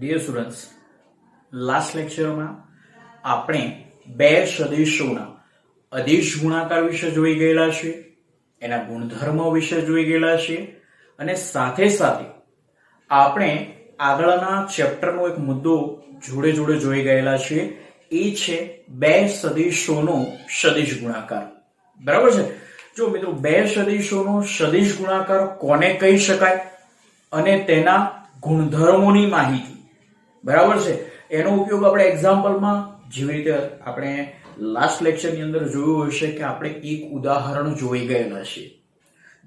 Dear students, last લેક્ચરમાં આપણે બે સદિશોના અદિશ ગુણાકાર વિશે જોઈ ગયેલા છે, એના ગુણધર્મો વિશે જોઈ ગયેલા છે અને સાથે સાથે આપણે આગળના ચેપ્ટરનો એક મુદ્દો જોડે જોડે જોઈ ગયેલા છે, એ છે બે સદિશોનો સદિશ ગુણાકાર. બરાબર છે? જો મિત્રો, બે સદિશોનો સદિશ ગુણાકાર કોને કહી શકાય અને તેના ગુણધર્મોની માહિતી, બરાબર છે, એનો ઉપયોગ આપણે એક્ઝામ્પલમાં જેવી રીતે આપણે લાસ્ટ લેક્ચરની અંદર જોયું હશે કે આપણે એક ઉદાહરણ જોઈ ગયેલા છે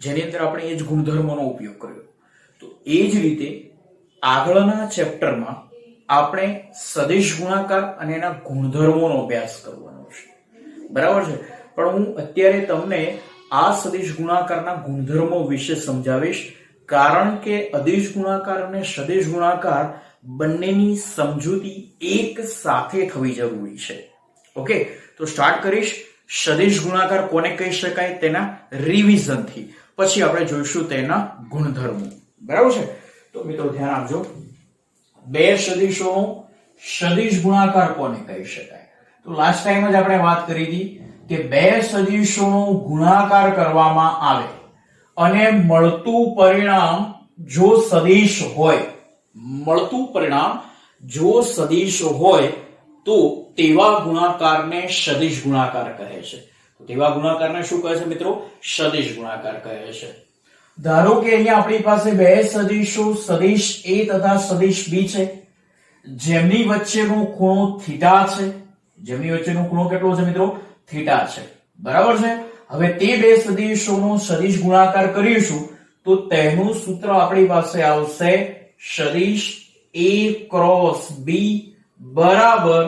જેની અંદર આપણે એ જ ગુણધર્મોનો ઉપયોગ કર્યો. તો એ જ રીતે આગળના ચેપ્ટરમાં આપણે સદિશ ગુણાકાર અને એના ગુણધર્મોનો અભ્યાસ કરવાનો છે. બરાબર છે? પણ હું અત્યારે તમને આ સદિશ ગુણાકારના ગુણધર્મો વિશે સમજાવીશ, કારણ કે અદિશ ગુણાકાર અને સદિશ ગુણાકાર બંનેની સમજૂતી એક સાથે થવી જરૂરી છે. ઓકે, તો સ્ટાર્ટ કરીશ સદિશ ગુણાકાર કોને કહી શકાય તેના રિવિઝનથી, પછી આપણે જોઈશું તેના ગુણધર્મો. બરાબર છે? તો મિત્રો ધ્યાન આપજો, બે સદિશોનો સદિશ ગુણાકાર કોને કહી શકાય. તો લાસ્ટ ટાઈમ જ આપણે વાત કરી હતી કે બે સદિશોનો ગુણાકાર કરવામાં આવે અને મળતું પરિણામ જો સદિશ હોય, તો તેવા ગુણાકારને સદિશ ગુણાકાર કહે છે. તેવા ગુણાકારને શું કહે છે મિત્રો? સદિશ ગુણાકાર કહે છે. ધારો કે અહીંયા આપણી પાસે બે સદિશો સદિશ A તથા સદિશ B છે, જેમની વચ્ચેનો ખૂણો થીટા છે. જેમની વચ્ચેનો ખૂણો કેટલો છે મિત્રો? થીટા છે. બરાબર છે? હવે તે બે સદિશોનો સદિશ ગુણાકાર કરીશું તો તેનું સૂત્ર આપણી પાસે આવશે સદિશ A ક્રોસ B બરાબર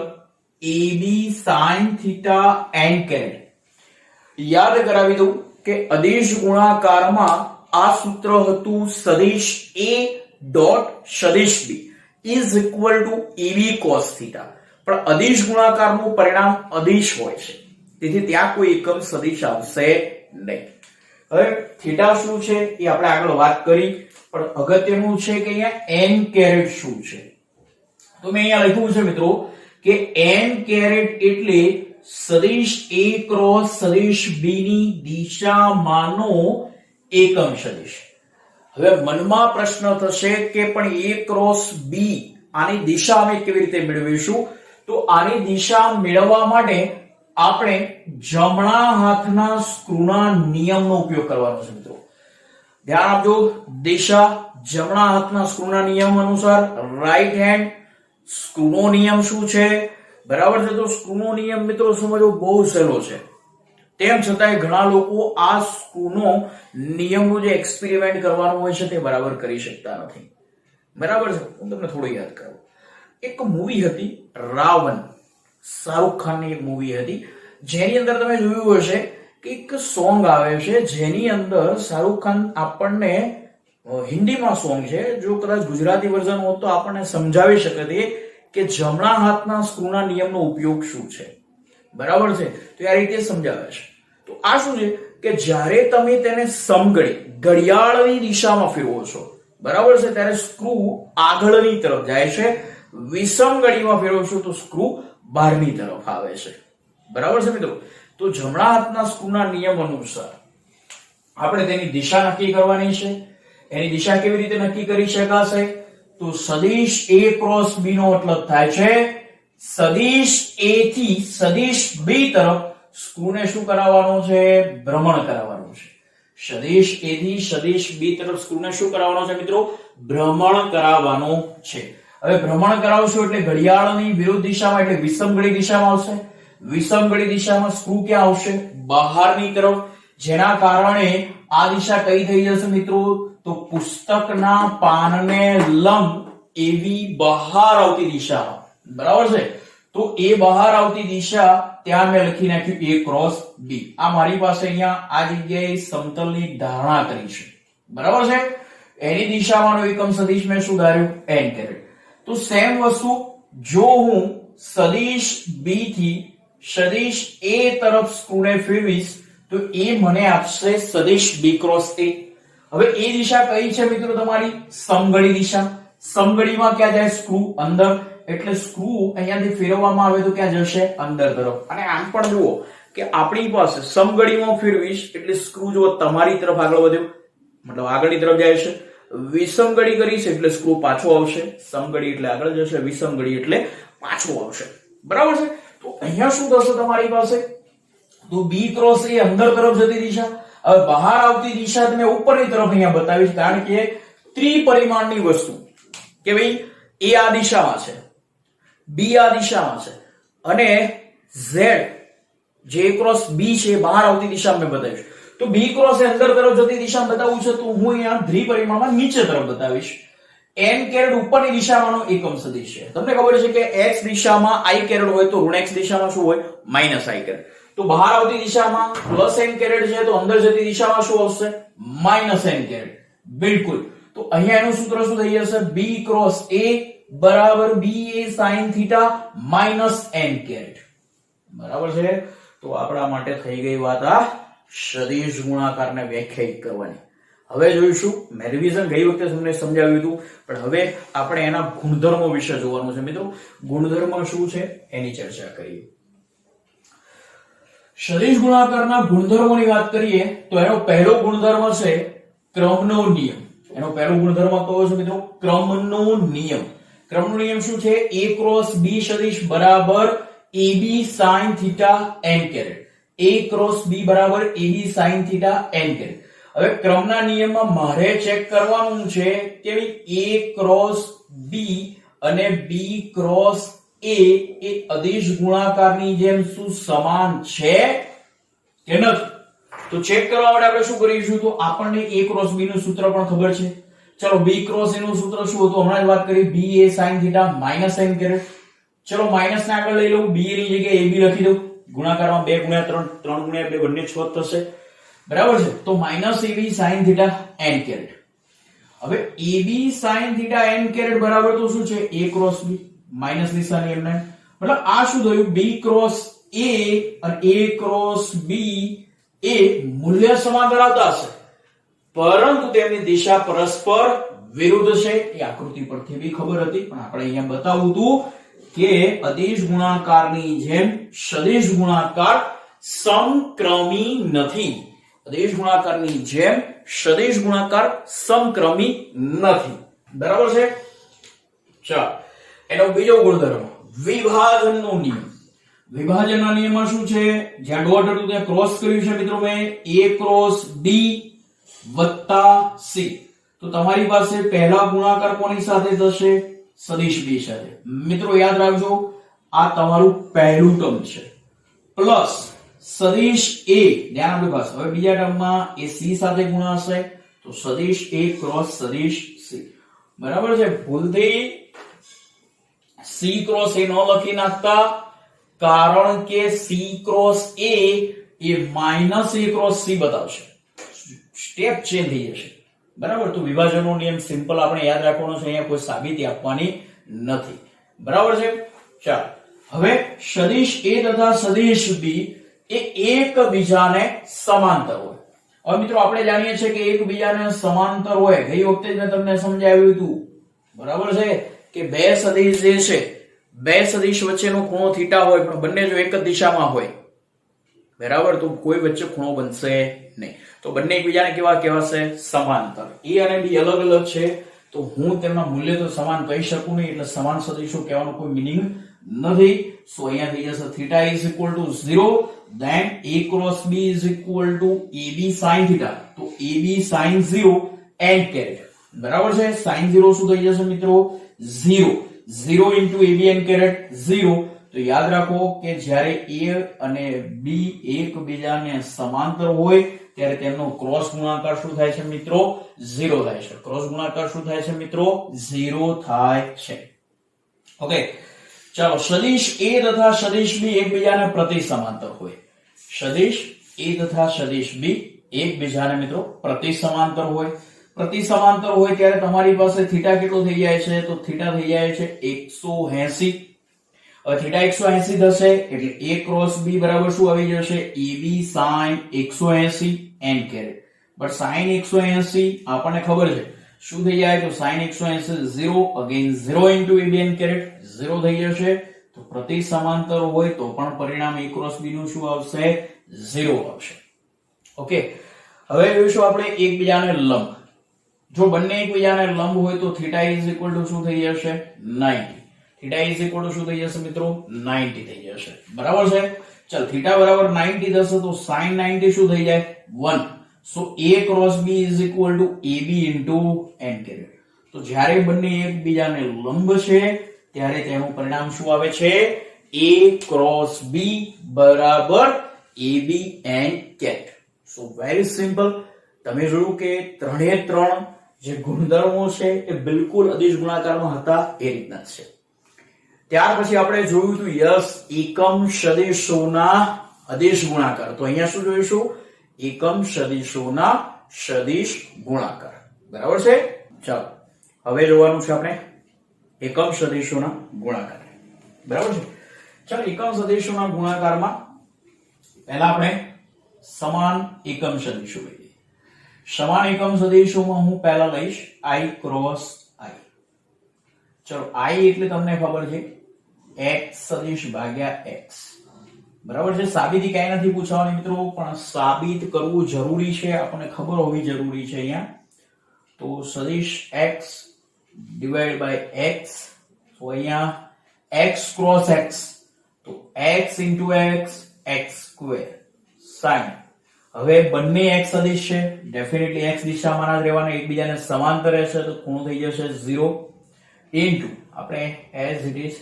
AB sin theta n caret. યાદ કરાવી દઉં કે અદિશ ગુણાકારમાં આ સૂત્ર હતું સદિશ A ડોટ સદિશ B is equal to AB cos theta. પણ અદિશ ગુણાકારનું પરિણામ અદિશ હોય છે, તેથી ત્યાં કોઈ એકમ સદિશ આવશે નહીં. હવે થીટા શું છે એ આપણે આગળ વાત કરી, પણ અગત્યનું છે કે અહીંયા n કેરેટ શું છે. તો મેં અહીંયા લખ્યું છે મિત્રો કે n કેરેટ એટલે સદિશ A ક્રોસ સદિશ B ની દિશામાંનો એકમ સદિશ. હવે મનમાં પ્રશ્ન થશે કે પણ A ક્રોસ B આની દિશા અમે કેવી રીતે મેળવીશું? તો આની દિશા મેળવવા માટે આપણે જમણા હાથના સ્ક્રૂના નિયમનો ઉપયોગ કરવાનો છે મિત્રો. ધ્યાન આપજો, દિશા જમણા હાથના સ્ક્રૂના નિયમ અનુસાર રાઈટ હેન્ડ સ્ક્રૂનો નિયમ શું છે? બરાબર છે? તો સ્ક્રૂનો નિયમ મિત્રો સમજવો બહુ સહેલો છે, તેમ છતાંય ઘણા લોકો આ સ્ક્રૂનો નિયમનો જે એક્સપેરિમેન્ટ કરવાનો હોય છે તે બરાબર કરી શકતા નથી. બરાબર છે? હું તમને થોડું યાદ કરાવું. એક મૂવી હતી રાવણ, શાહરુખ ખાનની એક મૂવી હતી, જેની અંદર તમે જોયું હશે કે એક સોંગ આવે છે જેની અંદર શાહરુખ ખાન આપણને હિન્દીમાં સોંગ છે, જો કદાચ ગુજરાતી વર્ઝન હોત તો આપણને સમજાવી શકે કે જમણા હાથના સ્ક્રૂના નિયમનો ઉપયોગ શું છે. બરાબર છે? તો આ રીતે સમજાવે છે. તો આ શું છે કે જ્યારે તમે તેને સમઘડી ઘડિયાળની દિશામાં ફેરવો છો, બરાબર છે, ત્યારે સ્ક્રૂ આગળની તરફ જાય છે, વિષમ ઘડીમાં ફેરવશો તો સ્ક્રૂ બહારની તરફ આવે છે. બરાબર છે મિત્રો? તો જમણા હાથના સ્ક્રૂના નિયમ અનુસાર આપણે તેની દિશા નક્કી કરવાની છે. એની દિશા કેવી રીતે નક્કી કરી શકાશે? તો સદિશ A ક્રોસ B નો મતલબ થાય છે સદિશ A થી સદિશ B તરફ સ્ક્રૂને શું કરાવવાનો છે? ભ્રમણ કરાવવાનું છે. સદિશ A થી સદિશ B તરફ સ્ક્રૂને શું કરાવવાનો છે મિત્રો? ભ્રમણ કરાવવાનો છે. હવે ભ્રમણ કરાવશો એટલે ઘડિયાળની વિરુદ્ધ દિશામાં, એટલે વિષમઘડી દિશામાં આવશે. વિષમઘડી દિશામાં સ્ક્રૂ ક્યાં આવશે? બહારની તરફ. જેના કારણે આ દિશા કઈ થઈ જશે મિત્રો? તો પુસ્તકના પાનને લંબ એવી બહાર આવતી દિશામાં. બરાબર છે? તો એ બહાર આવતી દિશા ત્યાં મેં લખી નાખ્યું A ક્રોસ B. આ મારી પાસે અહીંયા આ જગ્યાએ સમતલની ધારણા કરી છે. બરાબર છે? એની દિશામાંનો એકમ સદિશ મેં શું ધાર્યું? n caret. તો સેમ વસ્તુ જો હું સદિશ B થી સદિશ A તરફ સ્ક્રૂને ફેરવીશ તો એ મને આપશે સદિશ B ક્રોસ A. હવે એ દિશા કઈ છે મિત્રો? તમારી સમઘડી દિશા. સમઘડીમાં ક્યાં જાય? સ્ક્રૂ અંદર, એટલે સ્ક્રૂ અહીંયાથી ફેરવવામાં આવે તો ક્યાં જશે? અંદર તરફ. અને આમ પણ જુઓ કે આપણી પાસે સમઘડીમાં ફેરવીશ એટલે સ્ક્રૂ જો તમારી તરફ આગળ વધ્યો, મતલબ આગળની તરફ જાય છે. વિસમઘડી કરીશ એટલે સ્ક્રૂ પાછો આવશે. સમઘડી એટલે આગળ જશે, વિસમઘડી એટલે પાછો આવશે. બરાબર છે? તો અહીંયા શું થશે તમારી પાસે? તો B ક્રોસ એ અંદર તરફ જતી દિશા. હવે બહાર આવતી દિશા તમે ઉપરની તરફ અહીંયા બતાવીશ, કારણ કે ત્રિપરિમાણની વસ્તુ કે ભાઈ એ આ દિશામાં છે, B આ દિશામાં છે અને Z જે ક્રોસ B છે બહાર આવતી દિશામાં મેં બતાવીશ. તો B ક્રોસ એ અંદર તરફ જતી દિશામાં બતાવવું છે તો હું અહીંયા ત્રિપરિમાણમાં નીચે તરફ બતાવીશ. n કેરેટ ઉપરની દિશામાંનો એકમ સદિશ છે. તમને ખબર છે કે x દિશામાં i કેરેટ હોય તો ઋણ x દિશામાં શું હોય? Minus i caret. તો બહાર આવતી દિશામાં પ્લસ n કેરેટ છે તો અંદર જતી દિશામાં શું આવશે? Minus n caret. બિલકુલ. તો અહીંયા એનું સૂત્ર શું થઈ જશે? B ક્રોસ a બરાબર ba sin θ minus n caret. બરાબર છે? તો આપણા માટે થઈ ગઈ વાત આ સદિશ ગુણાકારને વ્યાખ્યાયિત કરવાની. હવે જોઈશું, મેં રિવિઝન ગઈ વખતે તમને સમજાવ્યું હતું, પણ હવે આપણે એના ગુણધર્મો વિશે જોવાનું છે મિત્રો. ગુણધર્મ શું છે એની ચર્ચા કરીએ. સદિશ ગુણાકારના ગુણધર્મોની વાત કરીએ તો એનો પહેલો ગુણધર્મ છે ક્રમનો નિયમ. એનો પહેલો ગુણધર્મ કયો છે મિત્રો? ક્રમનો નિયમ. ક્રમનો નિયમ શું છે? a ક્રોસ b સદિશ બરાબર ab sin θ n caret. a cross b બરાબર ab sin θ n કેરેટ. હવે ક્રમના નિયમમાં મારે ચેક કરવાનું છે કે a ક્રોસ b અને b ક્રોસ a એ અદિશ ગુણાકારની જેમ શું સમાન છે કે નથી? તો ચેક કરવા માટે આપણે શું કરીશું? તો આપણને a ક્રોસ b નું સૂત્ર પણ ખબર છે. ચલો b ક્રોસ a નું સૂત્ર શું હતું? હમણાં જ વાત કરી, ba sin θ minus n caret. ચલો માઈનસ ને આગળ લઈ લઉં, ba ની જગ્યાએ ab લખી દઉં. ગુણાકારમાં 2 ગુણ્યા 3, 3 ગુણ્યા 2 બંને 6 થશે. બરાબર છે? તો minus ab sin θ n caret. હવે ab sin θ n કેરેટ બરાબર તો શું છે? a cross b. માઈનસ નિશાની એમને, મતલબ આ શું થયું? b ક્રોસ a અને a ક્રોસ b એ મૂલ્ય સમાન ધરાવતા હશે, પરંતુ તેમની દિશા પરસ્પર વિરુદ્ધ છે. એ આકૃતિ પરથી બી ખબર હતી, પણ આપણે અહીંયા બતાવવું હતું કે અદિશ ગુણાકારની જેમ સદિશ ગુણાકાર સમક્રમી નથી. અદિશ ગુણાકારની જેમ સદિશ ગુણાકાર સમક્રમી નથી. બરાબર છે? ચાલો, એનો બીજો ગુણધર્મ વિભાજનનો નિયમ. વિભાજનના નિયમમાં શું છે? જ્યાં ડોટ હતું ત્યાં ક્રોસ કર્યું છે મિત્રો મેં, a ક્રોસ b વત્તા c. તો તમારી પાસે પહેલા ગુણાકાર કોની સાથે થશે? સદિશ b સાથે. મિત્રો યાદ રાખજો, આ તમારું પહેલું ટર્મ છે, પ્લસ સદિશ a. ધ્યાન આપજો બસ. હવે બીજા ટર્મમાં એ c સાથે ગુણાશે તો સદિશ a ક્રોસ સદિશ c. બરાબર છે? ભૂલથી c ક્રોસ a ન લખી નાખતા, કારણ કે c cross a A minus a cross c બતાવશે. સ્ટેપ ચેન્જ થઈ જશે. બરાબર? તો વિભાજનનો નિયમ સિમ્પલ આપણે યાદ રાખવાનો છે, અહીંયા કોઈ સાબિતી આપવાની નથી. બરાબર છે? ચાલો, હવે સદિશ a તથા સદિશ b એ એકબીજાને સમાંતર હોય. હવે મિત્રો આપણે જાણીએ છીએ કે એકબીજાને સમાંતર હોય, ગઈ વખતે મેં તમને સમજાવ્યું હતું. બરાબર છે કે બે સદિશ જે છે, બે સદિશ વચ્ચેનો ખૂણો θ હોય, પણ બંને જો એક જ દિશામાં હોય, બરાબર, તો કોઈ વચ્ચે ખૂણો બનશે નહીં. તો બંને એકબીજાને કેવા કહેવાશે? સમાંતર. a અને b અલગ અલગ છે તો હું તેમના મૂલ્ય તો સમાન કહી શકું નહીં, એટલે સમાન સદિશો કહેવાનો કોઈ મીનિંગ નથી. સો અહીંયા થઈ જશે θ is equal to 0, then a cross b is equal to ab sin θ. તો ab sin 0 n કેરેટ. બરાબર છે? sin 0 શું થઈ જશે મિત્રો? 0. 0 into ab n કેરેટ 0. તો યાદ રાખો કે જ્યારે a અને b એકબીજાને સમાંતર હોય ત્યારે તેમનો ક્રોસ ગુણાકાર શું થાય છે મિત્રો? 0 થાય છે. ક્રોસ ગુણાકાર શું થાય છે મિત્રો? 0 થાય છે. ઓકે, ચાલો, સદિશ a તથા સદિશ b એકબીજાને પ્રતિ સમાંતર હોય. સદિશ a તથા સદિશ b એકબીજાને મિત્રો પ્રતિ સમાંતર હોય. પ્રતિ સમાંતર હોય ત્યારે તમારી પાસે થીટા કેટલો થઈ જાય છે? તો થીટા થઈ જાય છે 180. હવે થીટા 180 થશે એટલે a ક્રોસ b બરાબર શું આવી જશે? ab sin 180 n caret. But sin 180 આપણને ખબર છે શું થઈ જાય તો sin 180 0 again 0 into ab n caret 0 થઈ જશે તો પ્રતિ સમાંતર હોય તો પણ પરિણામ a ક્રોસ b નું શું આવશે 0 આવશે ઓકે હવે જોઈશું આપણે એકબીજાને લંબ જો બંને એકબીજાને લંબ હોય તો θ શું થઈ જશે 90 θ શું થઈ જશે મિત્રો 90 થઈ જશે બરાબર છે ચલ θ બરાબર 90 થશે તો sin 90 શું થઈ જાય 1 so a cross b is equal to ab into n caret તો જ્યારે બંને એકબીજાને લંબ છે ત્યારે તેનું પરિણામ શું આવે છે a cross b બરાબર ab n caret so very simple તમે જોયું કે ત્રણે ત્રણ જે ગુણધર્મો છે એ બિલકુલ અદિશ ગુણાકારમાં હતા એ રીતના છે ત્યાર પછી આપણે જોયું હતું યસ એકમ સદિશોના અદિશ ગુણાકાર તો અહીંયા શું જોઈશું એકમ સદિશોના સદિશ ગુણાકાર બરાબર છે ચાલો હવે જોવાનું છે આપણે એકમ સદિશોના ગુણાકાર બરાબર છે ચાલો એકમ સદિશોના ગુણાકારમાં પહેલા આપણે સમાન એકમ સદિશો લઈએ સમાન એકમ સદિશોમાં હું પહેલા લઈશ i ક્રોસ i ચલો i એટલે તમને ખબર છે x સદિશ ભાગ્યા x બરાબર છે સાબિતી કઈ નથી પૂછવાની મિત્રો પણ સાબિત કરવું જરૂરી છે આપણને ખબર હોવી જરૂરી છે અહીંયા તો સદિશ x ડિવાઇડ બાય x તો અહીંયા x ક્રોસ x તો x into x x square sin હવે બંને x સદિશ છે ડેફિનેટલી x દિશામાં જ રહેવાના એકબીજાને સમાંતર રહેશે તો ખૂણો થઈ જશે 0 into આપણે as it is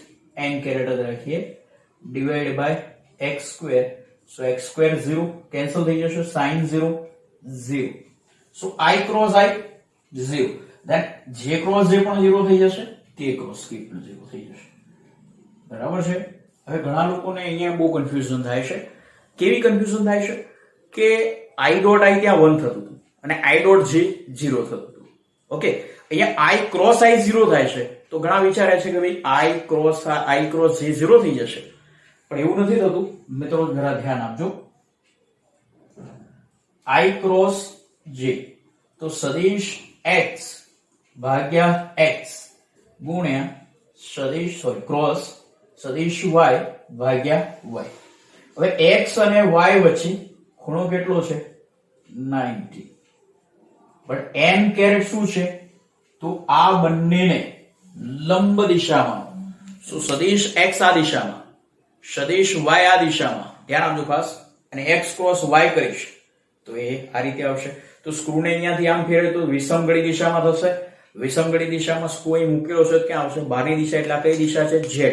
n caret જ રાખીએ divide by x square so x square 0 cancel થઈ જશે sin 0 0 so I cross I 0 then j cross j પણ 0 થઈ જશે k cross k પણ 0 થઈ જશે બરાબર છે હવે ઘણા લોકોને અહીંયા બહુ કન્ફ્યુઝન થાય છે કેવી કન્ફ્યુઝન થાય છે કે i ડોટ i ત્યાં 1 થતું હતું અને i ડોટ j 0 થતું હતું ઓકે અહીંયા i ક્રોસ i 0 થાય છે તો ઘણા વિચારે છે કે ભાઈ i ક્રોસ j 0 થઈ જશે પણ એવું નથી થતું મિત્રો જરા ધ્યાન આપજો i ક્રોસ j તો સદિશ x ભાગ્યા x ગુણ્યા સદિશ ક્રોસ સદિશ y ભાગ્યા y હવે x અને y વચ્ચે ખૂણો કેટલો છે 90 બટ n કેરેટ શું છે તો આ બંનેને લંબ દિશામાં સો સદિશ x આ દિશામાં સદિશ y આ દિશામાં ધ્યાન આપજો ખાસ અને x ક્રોસ y કરીશ તો એ આ રીતે આવશે તો સ્ક્રૂને અહીંયાથી આમ ફેરવે તો વિષમગળી દિશામાં થશે વિષમગળી દિશામાં સ્ક્રૂ અહીં મૂકેલો છે ક્યાં આવશે બહારની દિશા એટલે કઈ દિશા છે z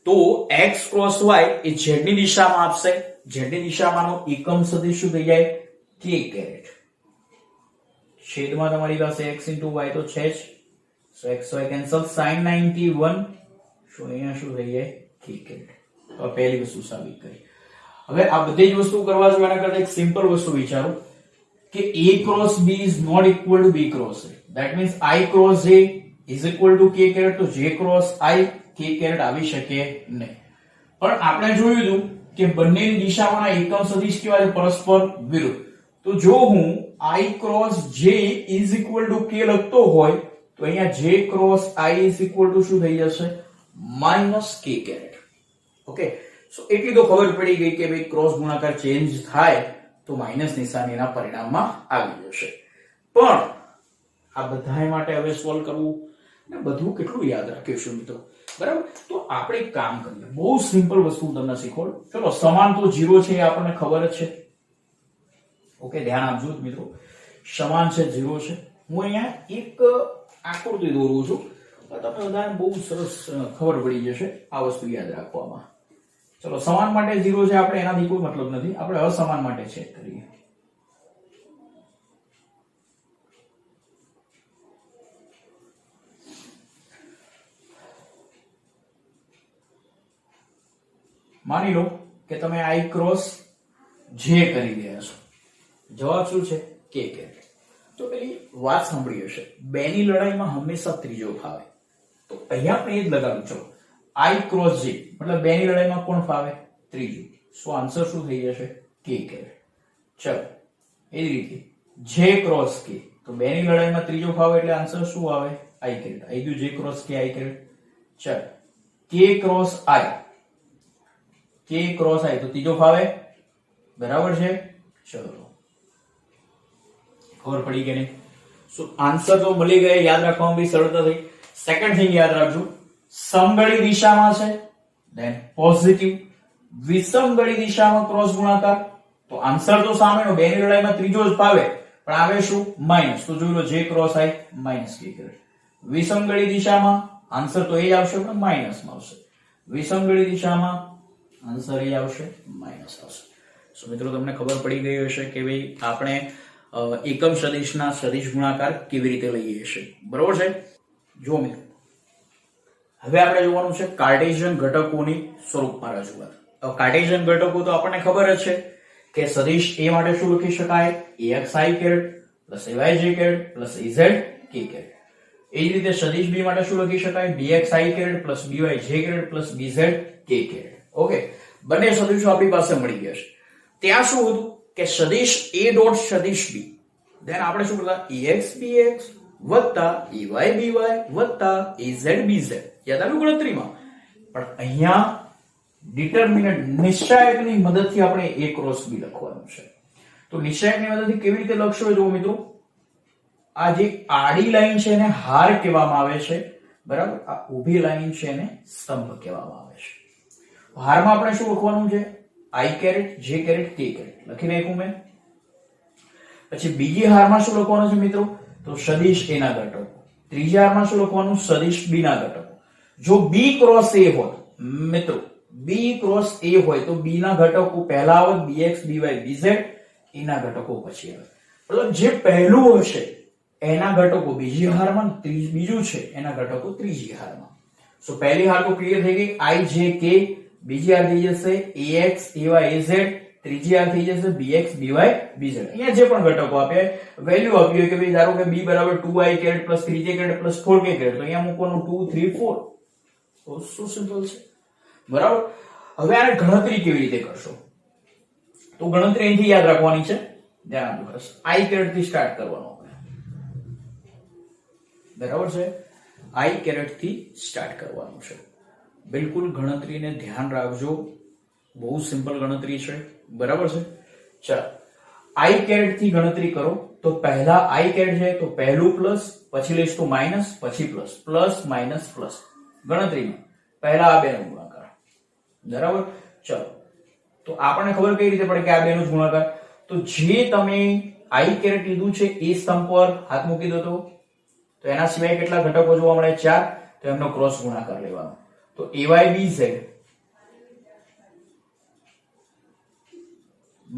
તો x ક્રોસ y એ z ની દિશામાં આપશે z ની દિશામાંનો એકમ સદિશ શું થઈ જાય k કેરેટ છેદમાં તમારી પાસે x into y તો છે જ so xy cancel sin 91 so અહીંયા શું થઈ જાય k કેરેટ તો આ પહેલી વસ્તુ સાબિત કરી હવે આ બધી જ વસ્તુ કરવા જો એના કરતા એક સિમ્પલ વસ્તુ વિચારો કે a cross b is not equal to b cross a that means I cross j is equal to k caret તો j cross I k caret આવી શકે નહીં પણ આપણે જોયું હતું કે બંનેની દિશામાંના એકમ સદિશ કેવા છે પરસ્પર વિરુદ્ધ તો જો હું I cross j is equal to k લખતો હોય તો અહીંયા j cross I is equal to શું થઈ જશે minus k caret okay so એટલી તો ખબર પડી ગઈ કે ભાઈ ક્રોસ ગુણાકાર ચેન્જ થાય તો માઈનસ નિશાનીના પરિણામમાં આવી જશે પણ આ બધા માટે હવે સોલ્વ કરવું ને બધું કેટલું યાદ રાખીશું મિત્રો બરાબર તો આપણે એક કામ કરીએ બહુ સિમ્પલ વસ્તુ તમને શીખવાડું ચલો સમાન તો 0 છે એ આપણને ખબર જ છે ઓકે ધ્યાન આપજો મિત્રો સમાન છે 0 છે હું અહીંયા એક આકૃતિ દોરું છું તમને બધાને બહુ સરસ ખબર પડી જશે આ વસ્તુ યાદ રાખવામાં ચલો સમાન માટે 0 છે આપણે એનાથી કોઈ મતલબ નથી આપણે અસમાન માટે ચેક કરીએ માની લો કે તમે I ક્રોસ J કરી રહ્યા છો જવાબ શું છે k કેરેટ તો પેલી વાત સાંભળી હશે બેની લડાઈમાં હંમેશા ત્રીજો ફાવે તો અહીંયા આપણે એ જ લગાવ્યું ચલો I ક્રોસ J मतलब બેની લડાઈમાં કોણ ફાવે ત્રીજું સો આન્સર શું થઈ જશે k કેરેટ ચલો એ જ રીતે J ક્રોસ K તો બેની લડાઈમાં ત્રીજો ફાવે એટલે આન્સર શું આવે? આઈ કેરેટ. આઈ ગયું જે ક્રોસ કે આઈ કેરેટ. ચાલ કે ક્રોસ આઈ, કે ક્રોસ આઈ તો ત્રીજો ફાવે, બરાબર છે. ચલો ખબર પડી કે નહીં? સો આન્સર તો મળી ગયા, યાદ રાખવામાં બી સરળતા થઈ. સેકન્ડ થિંગ યાદ રાખજો, સમઘડી દિશામાં છે ધેન પોઝિટિવ, વિષમઘડી દિશામાં ક્રોસ ગુણાકાર તો આન્સર તો સામેનો બેની લડાઈમાં ત્રીજો જ ફાવે પણ આવે શું? માઇનસ. તો જોઈ લો જે ક્રોસ આઈ માઇનસ કે કેરેટ. વિષમઘડી દિશામાં આન્સર તો એ જ આવશે પણ માઇનસ માં આવશે. વિષમઘડી દિશામાં આન્સર એ આવશે, માઇનસ આવશે. સો મિત્રો તમને ખબર પડી ગઈ હશે કે ભાઈ આપણે એકમ સદિશના સદિશ ગુણાકાર કેવી રીતે લઈએ છીએ, બરોબર છે. જો મિત્રો હવે આપણે જોવાનું છે કાર્ટેશિયન ઘટકોની સ્વરૂપમાં રજૂઆત. કાર્ટેશિયન ઘટકો તો આપણને ખબર જ છે કે સદિશ એ માટે શું લખી શકાય? axi caret plus ayj caret plus az k caret. એ જ રીતે સદિશ બી માટે શું લખી શકાય? bxi caret plus byj caret plus bz k caret. Okay, બંને સદિશો આપણી પાસે મળી ગયા છે. ત્યાં શું હતું કે સદિશ a ડોટ સદિશ b, ધેન આપણે શું કરતા? ax bx વત્તા ay by વત્તા az bz. યાદ આવ્યું ગણતરીમાં? પણ અહીંયા ડિટર્મિનન્ટ નિશ્ચાયકની મદદથી આપણે a ક્રોસ b લખવાનું છે. તો નિશ્ચાયકની મદદથી કેવી રીતે લખશો જો મિત્રો, આ જે આડી લાઈન છે એને હાર કહેવામાં આવે છે, બરાબર. આ ઊભી લાઈન છે એને સ્તંભ કહેવામાં આવે છે. હારમાં આપણે શું લખવાનું છે? i caret j caret k caret લખી નાખ્યું મેં. પછી બીજી હારમાં શું લખવાનું છે મિત્રો? તો સદિશ a ના ઘટકો. ત્રીજી હારમાં શું લખવાનું? સદિશ b ના ઘટકો. જો b ક્રોસ a હોય મિત્રો, b ક્રોસ a હોય તો b ના ઘટકો પહેલા આવે, bx by bz, e ના ઘટકો પછી આવે. મતલબ જે પહેલું હશે એના ઘટકો બીજી હારમાં, બીજું છે એના ઘટકો ત્રીજી હારમાં. સો પહેલી હાર તો ક્લિયર થઈ ગઈ, i j k. બીજી હાર થઈ જશે ax ay az, ત્રીજી હાર થઈ જશે bx by bz. અહીંયા જે પણ ઘટકો આપે વેલ્યુ આપી હોય કે ભાઈ ધારો કે b બરાબર 2i caret plus 3j caret plus 4k caret, તો અહીંયા મૂકવાનું 2 3 4. તો શું સિમ્પલ છે, બરાબર. હવે આને ગણતરી કેવી રીતે કરશો? તો ગણતરી અહીંથી યાદ રાખવાની છે, ધ્યાન આપજો ખાસ. i કેરેટ થી સ્ટાર્ટ કરવાનો બરાબર છે. i કેરેટ થી સ્ટાર્ટ કરવાનું છે. બિલકુલ ગણતરીને ધ્યાન રાખજો, બહુ સિમ્પલ ગણતરી છે, બરાબર છે. ચાલો i કેરેટ થી ગણતરી કરો તો પહેલા i કેરેટ છે તો પહેલું પ્લસ, પછી લઈશ તો માઇનસ, પછી પ્લસ, પ્લસ માઇનસ પ્લસ. ગણતરીમાં પહેલા આ બેનો ગુણાકાર, બરાબર. ચલો તો આપણને ખબર કઈ રીતે પડે કે આ બેનો જ ગુણાકાર? તો જે તમે i કેરેટ લીધું છે એ સ્તંભ પર હાથ મૂકી દો તો એના સિવાય કેટલા ઘટકો જોવા મળે? 4. તો એમનો ક્રોસ ગુણાકાર લેવાનો. તો ay bz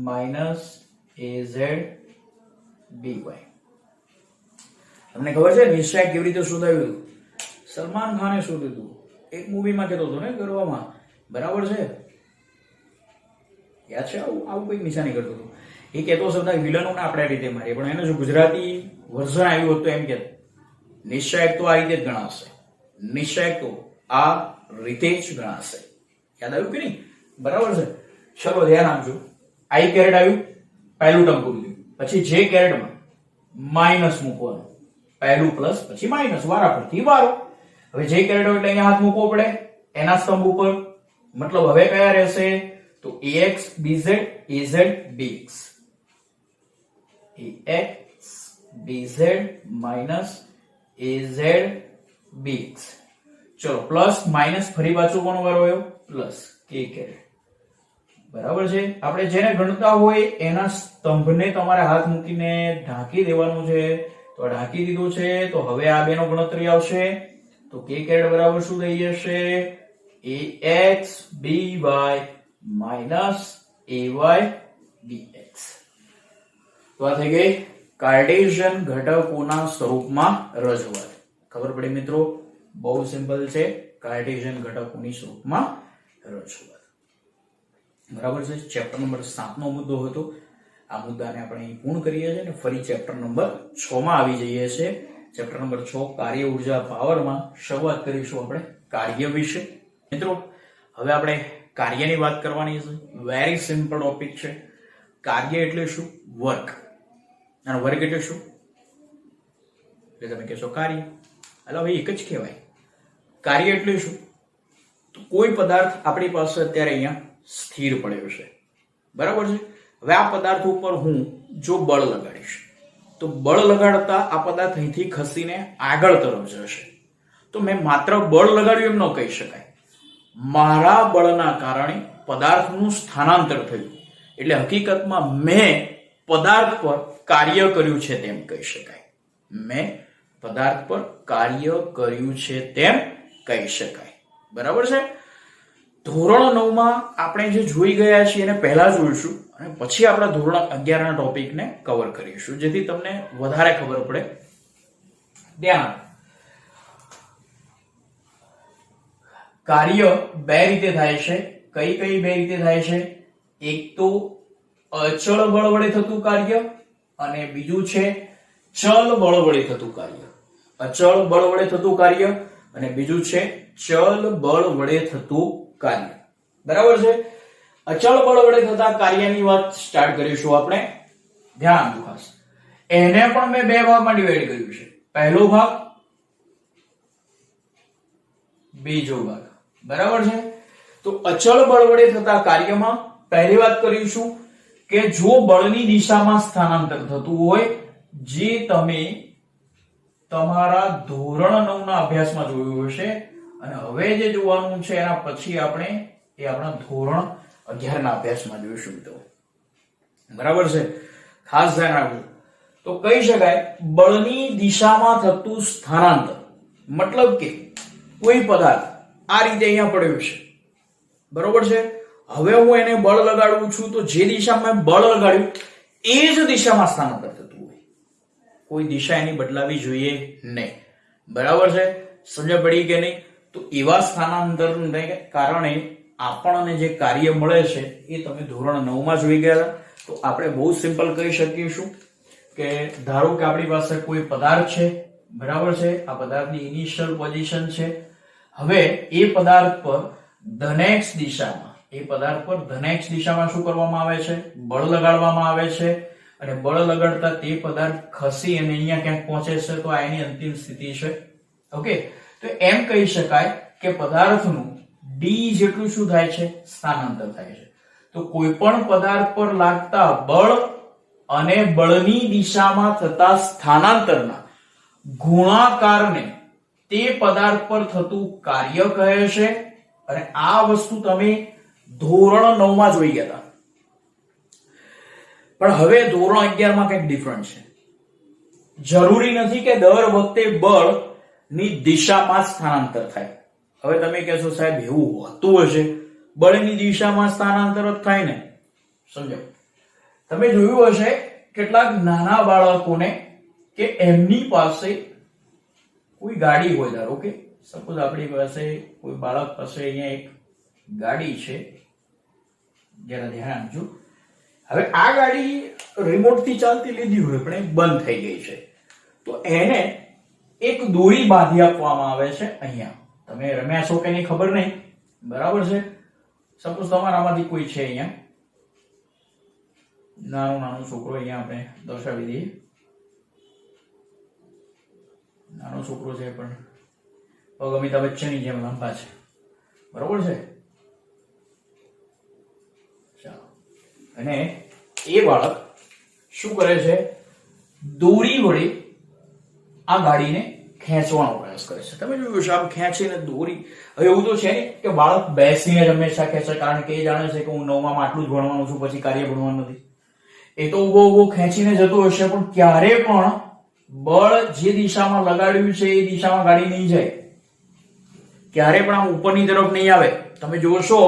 minus az by. તમને ખબર છે નિશ્ચય કેવી રીતે શોધાયું? સલમાન ખાને શોધ્યું હતું, એક મૂવીમાં કહેતો હતો ને કરવામાં, બરાબર છે. યાદ છે? આવું કઈક નિશાની કરતો હતો. એ કહેતો શબ્દ વિલનોને આપણે રીતે મારીએ, પણ એને જો ગુજરાતી વર્ઝન આવ્યું હોત તો એમ કે નિશ્ચયક તો આ રીતે જ ગણાશે, નિશ્ચયક તો આ રીતે જ ગણાશે. યાદ આવ્યું કે નહીં? બરાબર છે. ચલો ધ્યાન આપજો. i કેરેટ આવ્યું, પહેલું ટર્મ પૂરું થયું. પછી j કેરેટમાં માઇનસ મૂકવાનું, પહેલું પ્લસ પછી માઇનસ, વારા પરથી વારો. હવે j કેરેટ હોય એટલે અહીંયા હાથ મૂકવો પડે એના સ્તંભ ઉપર. મતલબ હવે કયા રહેશે? તો ax bz az bx, ax bz minus az bx. ચલો પ્લસ માઇનસ ફરી પાછું કોનો વારો આવ્યો? પ્લસ k કેરેટ, બરાબર છે. આપણે જેને ગણતા હોય એના સ્તંભને તમારે હાથ મૂકીને ઢાંકી દેવાનું છે. તો ઢાંકી દીધું છે. તો હવે આ બેનો ગણતરી આવશે તો k કેરેટ બરાબર શું થઈ જશે? ax by minus ay bx. તો આ થઈ ગઈ કાર્ટેશિયન ઘટકોના સ્વરૂપમાં રજૂઆત. ખબર પડી મિત્રો? બહુ સિમ્પલ છે, કાર્ટેશિયન ઘટકોની સ્વરૂપમાં રજૂઆત, બરાબર છે. ચેપ્ટર નંબર 7 નો મુદ્દો હતો. આ મુદ્દાને આપણે અહીં પૂર્ણ કરીએ છીએ અને ફરી ચેપ્ટર નંબર 6 માં આવી જઈએ છીએ. ચેપ્ટર નંબર 6 કાર્ય ઉર્જા પાવરમાં શરૂઆત કરીશું આપણે કાર્ય વિશે. મિત્રો હવે આપણે કાર્યની વાત કરવાની છે. વેરી સિમ્પલ ટોપિક છે. કાર્ય એટલે શું? વર્ક. અને વર્ક એટલે શું? એટલે તમે કહેશો કાર્ય. એટલે હવે એક જ કહેવાય. કાર્ય એટલે શું? તો કોઈ પદાર્થ આપણી પાસે અત્યારે અહીંયા સ્થિર પડ્યો છે, બરાબર છે. હવે આ પદાર્થ ઉપર હું જો બળ લગાડીશ તો બળ લગાડતા આ પદાર્થ અહીંથી ખસીને આગળ તરફ જશે. તો મેં માત્ર બળ લગાડ્યું એમ ન કહી શકાય. મારા બળના કારણે પદાર્થનું સ્થાનાંતર થયું, એટલે હકીકતમાં મેં પદાર્થ પર કાર્ય કર્યું છે તેમ કહી શકાય. મેં પદાર્થ પર કાર્ય કર્યું છે તેમ કહી શકાય, બરાબર છે. ધોરણ 9 માં આપણે જે જોઈ ગયા છીએ એને પહેલા જોઈશું અને પછી આપણા ધોરણ 11 ના ટોપિકને કવર કરીશું, જેથી તમને વધારે ખબર પડે. ધ્યાન, કાર્ય બે રીતે થાય છે. કઈ કઈ બે રીતે થાય છે? એક તો અચળ બળ વડે થતું કાર્ય અને બીજું છે ચલ બળ વડે થતું કાર્ય. અચળ બળ વડે થતું કાર્ય અને બીજું છે ચલ બળ વડે થતું કાર્ય, બરાબર છે. અચળ બળ વડે થતા કાર્યની વાત સ્ટાર્ટ કરીશું આપણે. ધ્યાન આપજો ખાસ. એને પણ મેં બે ભાગમાં ડિવાઈડ કર્યું છે. પહેલો ભાગ, બીજો ભાગ, બરાબર છે. તો અચળ બળ વડે થતા કાર્યમાં પહેલી વાત કરીશું કે જો બળની દિશામાં સ્થાનાંતર થતું હોય, જે તમે તમારા ધોરણ 9 ના અભ્યાસમાં જોયું હશે, અને હવે જે જોવાનું છે એના પછી આપણે એ આપણા ધોરણ 11 ના અભ્યાસમાં જોઈશું મિત્રો, બરાબર છે. ખાસ ધ્યાન રાખવું. તો કહી શકાય બળની દિશામાં થતું સ્થાનાંતર, મતલબ કે કોઈ પદાર્થ આ રીતે અહીંયા પડ્યો છે, બરોબર છે. હવે હું એને બળ લગાડું છું તો જે દિશામાં બળ લગાડ્યું એ જ દિશામાં સ્થાનાંતર થતું હોય, કોઈ દિશા એની બદલાવી જોઈએ નહીં, બરાબર છે. સમજ પડી કે નહીં? તો એવા સ્થાનાંતરને કારણે આપણને જે કાર્ય મળે છે એ તમે ધોરણ 9 માં જોઈ ગયા. તો આપણે બહુ સિમ્પલ કહી શકીશું કે ધારો કે આપણી પાસે કોઈ પદાર્થ છે, બરાબર છે. આ પદાર્થની ઇનિશિયલ પોઝિશન છે. હવે એ પદાર્થ પર ધન x દિશામાં, એ પદાર્થ પર ધન x દિશામાં શું કરવામાં આવે છે? બળ લગાડવામાં આવે છે. અને બળ લગાડતા તે પદાર્થ ખસી અને અહીંયા ક્યાંક પહોંચે છે, તો આ એની અંતિમ સ્થિતિ છે. ઓકે, તો એમ કહી શકાય કે પદાર્થનું d જેટલું શું થાય છે? સ્થાનાંતર થાય છે. તો કોઈ પણ પદાર્થ પર લાગતા બળ અને બળની દિશામાં થતા સ્થાનાંતરના ગુણાકારને તે પદાર્થ પર થતું કાર્ય કહે છે. અને આ વસ્તુ તમે ધોરણ 9 માં જોઈ ગયા હતા. પણ હવે ધોરણ 11 માં કંઈક ડિફરન્ટ છે. જરૂરી નથી કે દર વખતે બળ ની દિશામાં સ્થાનાંતર થાય. હવે તમે કહેશો સાહેબ એવું હોતું હશે? બળની દિશામાં સ્થાનાંતર જ થાય ને. સમજો, તમે જોયું હશે કેટલાક નાના બાળકોને કે એમની પાસે કોઈ ગાડી હોય, ધારો કે સપોઝ આપણી પાસે કોઈ બાળક પાસે અહીંયા એક ગાડી છે, જરા ધ્યાન આપજો. હવે આ ગાડી રિમોટ થી ચાલતી લીધી હોય પણ એ બંધ થઈ ગઈ છે, તો એને એક દોરી બાંધી આપવામાં આવે છે. અહીંયા તમે રમ્યા છો કે નહીં ખબર નહીં, બરાબર છે. સપોઝ તમારામાંથી કોઈ છે અહીંયા નાનો છોકરો, અહીંયા આપણે દર્શાવી દઈએ. નાનો છોકરો છે પણ પગ અમિતાભ બચ્ચનની જેમ લાંબા છે, બરોબર છે. ચાલો, અને એ બાળક શું કરે છે? દોરી વડે આ ગાડીને ખેંચવાનો પ્રયાસ કરે છે. તમે જોયું છે આમ ખેંચીને દોરી. હવે એવું તો છે ને કે બાળક બેસીને જ હંમેશા ખેંચે, કારણ કે એ જાણે છે કે હું 9 માં આટલું જ ભણવાનું છું, પછી કાર્ય ભણવાનું નથી. એ તો ઉભો ખેંચીને જતો હશે, પણ ક્યારે પણ બળ જે દિશામાં લગાડ્યું છે એ દિશામાં ગાડી નહીં જાય, ક્યારે પણ આમ ઉપરની તરફ નહીં આવે. તમે જોશો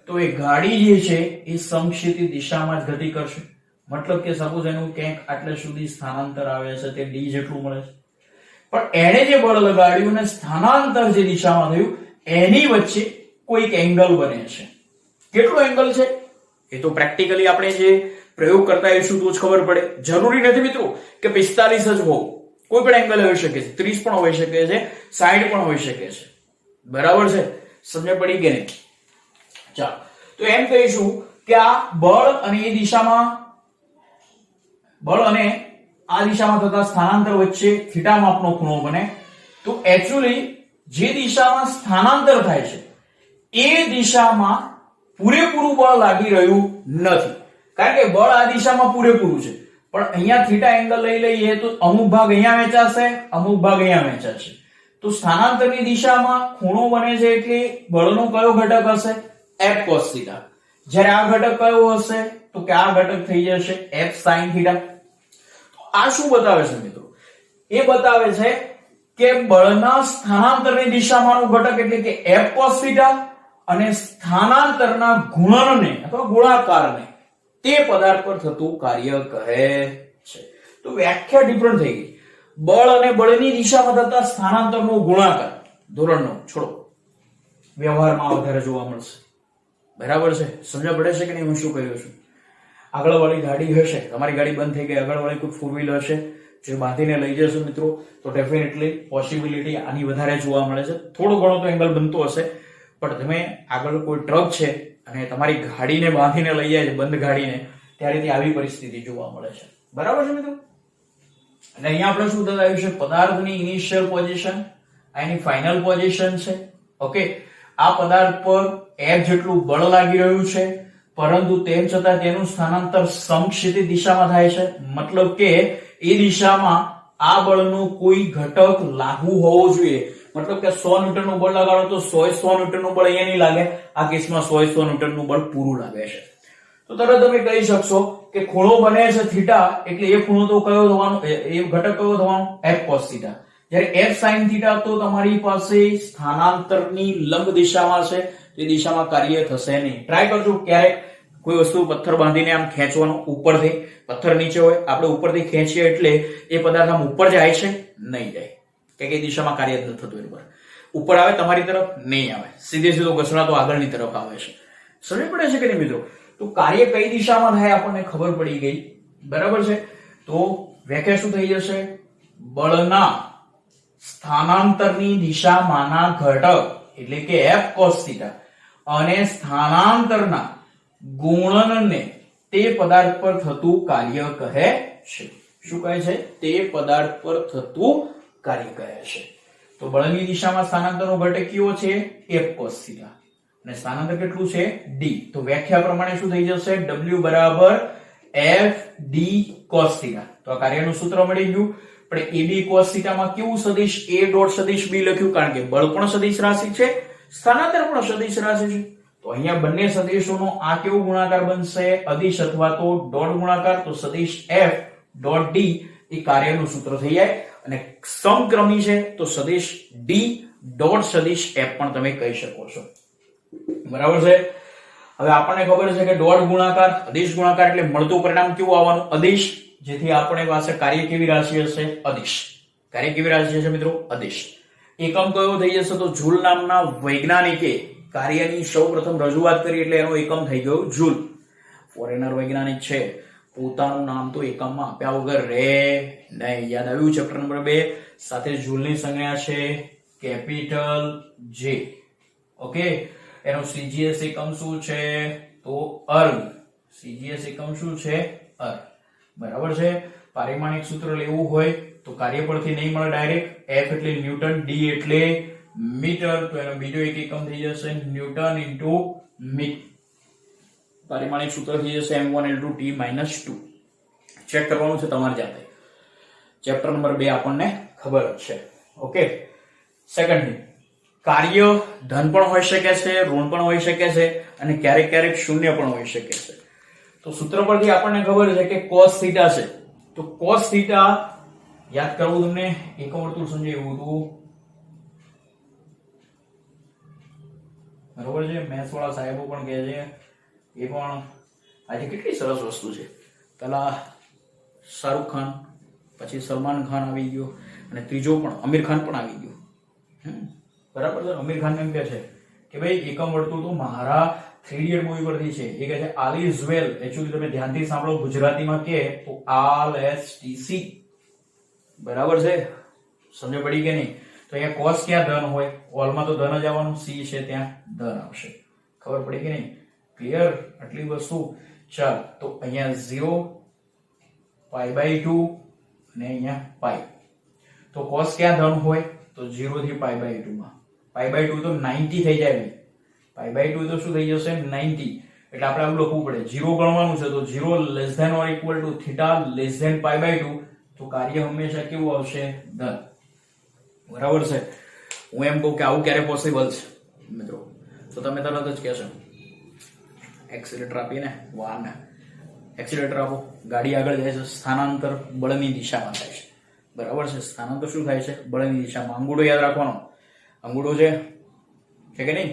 તો એ ગાડી જે છે એ સમક્ષિતિજ દિશામાં જ ગતિ કરશે. મતલબ કે સપોઝ એનું ક્યાંક આટલે સુધી સ્થાનાંતર આવે છે, તે d જેટલું મળે છે. પણ એણે જે બળ લગાડ્યું અને સ્થાનાંતર જે દિશામાં થયું એની વચ્ચે કોઈક એંગલ બને છે. કેટલો એંગલ છે એ તો પ્રેક્ટિકલી આપણે જે પ્રયોગ કરતા આવીશું તો જ ખબર પડે. જરૂરી નથી મિત્રો કે 45 જ હોવું, કોઈ પણ એંગલ હોઈ શકે છે, 30 પણ હોઈ શકે છે, 60 પણ હોઈ શકે છે, બરાબર છે. સમજ પડી કે નહીં? ચાલો, તો એમ કહીશું કે આ બળ અને એ દિશામાં, બળ અને આ દિશામાં થતા સ્થાનાંતર વચ્ચે થીટા માપનો ખૂણો બને. તો એકચ્યુઅલી જે દિશામાં સ્થાનાંતર થાય છે એ દિશામાં પૂરેપૂરું બળ લાગી રહ્યું નથી, કારણ કે બળ આ દિશામાં પૂરેપૂરું છે, પણ અહીંયા થીટા એંગલ લઈ લઈએ તો અમુક ભાગ અહીંયા વહેંચાશે, અમુક ભાગ અહીંયા વહેંચાશે. તો સ્થાનાંતરની દિશામાં ખૂણો બને છે એટલે બળનો કયો ઘટક હશે? f cos θ. જ્યારે આ ઘટક કયો હશે? તો કે આ ઘટક થઈ જશે f sin θ. આ શું બતાવે છે મિત્રો? એ બતાવે છે કે બળના સ્થાનાંતરની દિશામાંનો ઘટક એટલે કે f cos θ અને સ્થાનાંતરના ગુણનને અથવા ગોળાકારને તે પદાર્થ પર થતું કાર્ય કહે છે. તો વ્યાખ્યા ડિફરન્ટ થઈ ગઈ. બળ અને બળની દિશામાં થતા સ્થાનાંતરનો ગુણાકાર ધોરણ 9 છોડો, વ્યવહારમાં વધારે જોવા મળશે. બરાબર છે? સમજ પડે છે કે નહીં હું શું કહ્યું છું? આગળ વાળી ગાડી હશે, તમારી ગાડી બંધ થઈ ગઈ, આગળ વાળી કોઈ ફોર વ્હીલર હશે જે બાંધીને લઈ જશે મિત્રો, તો ડેફિનેટલી પોસિબિલિટી આની વધારે જોવા મળે છે. થોડો ઘણો તો એંગલ બનતો હશે, પણ તમે આગળ કોઈ ટ્રક છે અને તમારી ગાડીને બાંધીને લઈ જાય છે, બંધ ગાડીને, ત્યારે આવી પરિસ્થિતિ જોવા મળે છે. બરાબર છે મિત્રો? અને અહીંયા આપણે શું બતાવ્યું છે? પદાર્થની ઇનિશિયલ પોઝિશન, એની ફાઇનલ પોઝિશન છે. ઓકે, આ પદાર્થ પર f જેટલું બળ લાગી રહ્યું છે, પરંતુ તેમ છતાં તેનું સ્થાનાંતર સમક્ષિતિજ દિશામાં થાય છે. મતલબ કે એ દિશામાં આ બળનો કોઈ ઘટક લાગુ હોવો જોઈએ. મતલબ કે 100 ન્યૂટનનું બળ લગાડો તો 100 ન્યૂટનનું બળ અહીંયા નહીં લાગે, આ કેસમાં 100 ન્યૂટનનું બળ પૂરું લાગે છે. તો તરત તમે કહી શકશો કે ખૂણો બને છે થીટા, એટલે એ ખૂણો તો કયો થવાનો? એ ઘટક કયો થવાનો? f cos θ. જ્યારે f sin θ તો તમારી પાસે સ્થાનાંતરની લંબ દિશામાં છે, તે દિશામાં કાર્ય થશે નહીં. ટ્રાય કરજો ક્યારેક કોઈ વસ્તુ પથ્થર બાંધીને આમ ખેંચવાનો ઉપરથી, પથ્થર નીચે હોય, આપણે ઉપરથી ખેંચીએ એટલે એ પદાર્થ આમ ઉપર જાય છે? નહીં જાય, કે કઈ દિશામાં કાર્ય નથી થતું. બરાબર, ઉપર આવે તમારી તરફ નહીં આવે, સીધે સીધો ઘસડાતો આગળની તરફ આવે છે. સમજ પડે છે કે નહીં મિત્રો? તો કાર્ય કઈ દિશામાં થાય આપણને ખબર પડી ગઈ. બરાબર છે? તો વ્યાખ્યા શું થઈ જશે? બળના સ્થાનાંતરની દિશામાંના ઘટક એટલે કે f cos θ અને સ્થાનાંતરના ગુણનને તે પદાર્થ પર થતું કાર્ય કહે છે. શું કહે છે? તે પદાર્થ પર થતું કાર્ય કહે છે. તો બળની દિશામાં સ્થાનાંતરનો ઘટક કયો છે? f cos θ અને સ્થાનાંતર કેટલું છે? d. તો વ્યાખ્યા પ્રમાણે શું થઈ જશે? w બરાબર f d cos θ. તો આ કાર્યનું સૂત્ર મળી ગયું. આપણે ab cos θ માં કેવું સદિશ a ડોટ સદિશ b લખ્યું? કારણ કે બળ પણ સદિશ રાશિ છે, સ્થાનાંતર પણ સદિશ રાશિ છે. તો અહીંયા બંને સદિશોનો આ કેવો ગુણાકાર બનશે? અદિશ અથવા તો ડોટ ગુણાકાર. તો સદિશ f ડોટ d એ કાર્યનું સૂત્ર થઈ જાય. અને સમક્રમી છે તો સદિશ d ડોટ સદિશ f પણ તમે કહી શકો છો. બરાબર છે? હવે આપણને ખબર છે કે ડોટ ગુણાકાર, અદિશ ગુણાકાર એટલે મળતું પરિણામ કેવું આવવાનું? અદિશ. જેથી આપણી પાસે કાર્ય કેવી રાશિ હશે? અદિશ. કાર્ય કેવી રાશિ હશે મિત્રો? અદિશ. એકમ કયો થઈ જશે? તો જૂલ નામના વૈજ્ઞાનિકે કાર્યની સૌપ્રથમ રજૂઆત કરી એટલે એનો એકમ થઈ ગયો જૂલ. ફોરેનર વૈજ્ઞાનિક છે, પોતાનું નામ તો એકમમાં આપ્યા વગર રહે નહીં. યાદ આવ્યું? ચેપ્ટર નંબર 2 સાથે જૂલની સંજ્ઞા છે કેપિટલ જે. ઓકે, એનો સીજીએસ એકમ શું છે? તો અર્ગ. સીજીએસ એકમ શું છે? અર્ગ. બરાબર છે? પારિમાણિક સૂત્ર લેવું હોય તો કાર્ય પરથી નહીં મળે ડાયરેક્ટ. f એટલે ન્યૂટન, d એટલે મીટર, તો એનો બીજો એક એકમ થઈ જશે ન્યૂટન ઇન્ટુ મીટર. પારિમાણિક સૂત્ર થઈ જશે m1 * t - 2. ચેક કરવાનું છે તમારે જાતે. ચેપ્ટર નંબર 2 આપણને ખબર જ છે. ઓકે, સેકન્ડ થિંગ, કાર્ય ધન પણ હોઈ શકે છે, ઋણ પણ હોઈ શકે છે અને ક્યારેક ક્યારેક શૂન્ય પણ હોઈ શકે છે. તો સૂત્ર પરથી આપણને ખબર છે કે cos θ છે. તો cos θ યાદ કરવું તમને, એકમ વર્તુળ સમજાવ્યું હતું. બરોબર છે? મેથ્સ વાળા સાહેબો પણ કહે છે, એ પણ આજે કેટલી સરસ વસ્તુ છે. પેલા શાહરુખ ખાન, પછી સલમાન ખાન આવી ગયો અને ત્રીજો પણ અમીર ખાન પણ આવી ગયો. બરાબર છે? અમીર ખાન એમ કહે છે કે ભાઈ એકમ વર્તુળ તો મારા 3 ઇડિયટ મૂવી પરથી છે. એ કહે છે all is well. એક્ચ્યુઅલી તમે ધ્યાનથી સાંભળો, ગુજરાતીમાં કે તો all stc. બરાબર છે? સમજ પડી કે નહીં? તો અહીંયા cos ક્યાં ધન હોય? ઓલમાં તો ધન જ આવવાનું, c છે ત્યાં ધન આવશે. ખબર પડી કે નહીં? ક્લિયર? આટલી વસ્તુ. ચાલ, તો અહીંયા 0 π/2 અને અહીંયા પાઈ. તો cos ક્યાં ધન હોય? તો 0 થી π/2 માં. π/2 તો 90 થઈ જાય. π/2 તો શું થઈ જશે? 90. એટલે આપણે આવું લખવું પડે, 0 ગણવાનું છે તો 0 less than or equal to theta less than π/2, તો કાર્ય હંમેશા કેવું આવશે? ધન. બરાબર છે? હું એમ કહું કે આવું ક્યારે પોસિબલ છે મિત્રો, તો તમે તરત જ કહેશો એક્સિલેટર આપીને વાહને એક્સિલેટર આપો, ગાડી આગળ જાય છે, સ્થાનાંતર બળની દિશામાં થાય છે. બરાબર છે? સ્થાનાંતર શું થાય છે? બળની દિશામાં. અંગૂઠો યાદ રાખવાનો, અંગૂઠો છે કે નહીં?